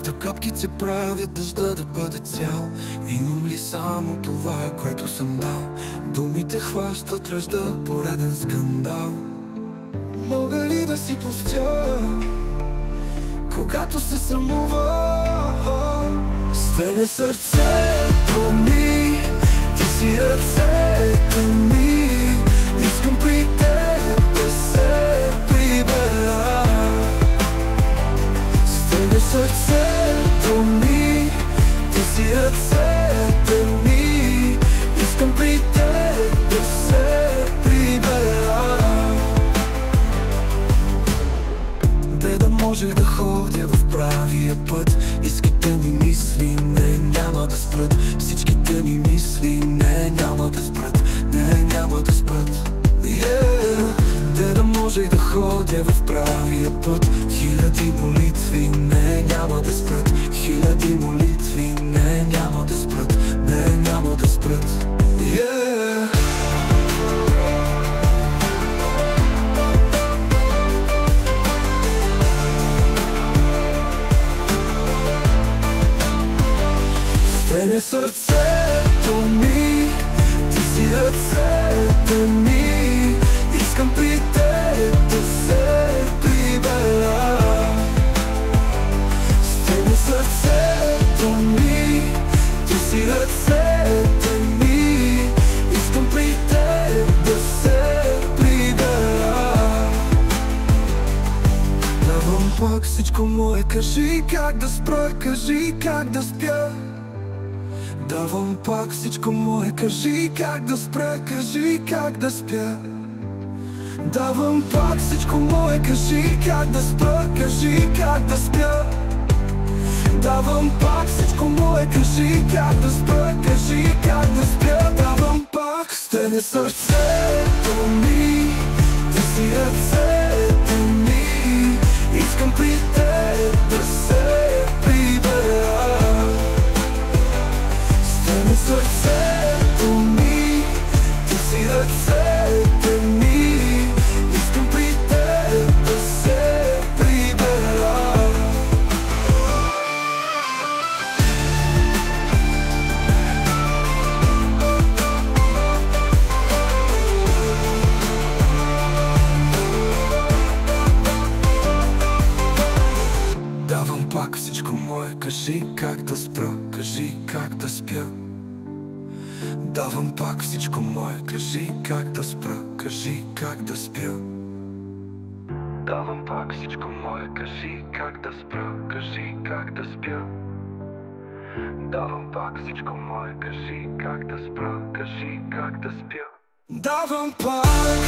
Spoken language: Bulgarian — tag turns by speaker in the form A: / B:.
A: Та капките правят дъжда да бъде цял. Имам ли само това, което съм дал? Думите хващат, ражда пореден скандал. Мога ли да си простя, когато се срамува? Свене сърцето ми, ти си ръцете ми. Искам при теб да се прибера. Свене сърцето ми, ти си ръцете ми. Искам при теб да се прибера. Де да можех да ходя в правия път. Иските ми мисли, не, няма да спрат. Всичките ми мисли, не, няма да спрат. Не, няма да спрат. Де да можех да ходя в правия път. Хиляди молитви, не, няма да спрат. Хиляди молитви, не, няма да спрат. Не, няма да спрат. Свене сърцето ми, ти си ръцете ми. Искам при теб да се прибера. Свене сърцето ми, ти си ръцете ми. Искам при теб да се прибера. Давам пак всичко мое, кажи как да спра, кажи как да спя. Давам пак всичко мое, кажи как да спра, кажи как да спя. Давам пак всичко мое, кажи как да спра, кажи как да спя. Давам пак всичко мое, кажи как да спра, кажи как да спя. Давам пак. Стене сърцето ми, ти си ръцете ми. Искам при теб да се прибера. Стене сърцето ми, ти си ръцете ми. Искам при теб да се прибера. Давам пак всичко мое, кажи как да спра, кажи как да спя. Давам пак всичко мое, кажи как да спра, кажи как да спя. Давам пак всичко мое, кажи как да спра, кажи как да спя. Давам пак всичко мое, кажи как да спра, кажи как да спя. Давам пак.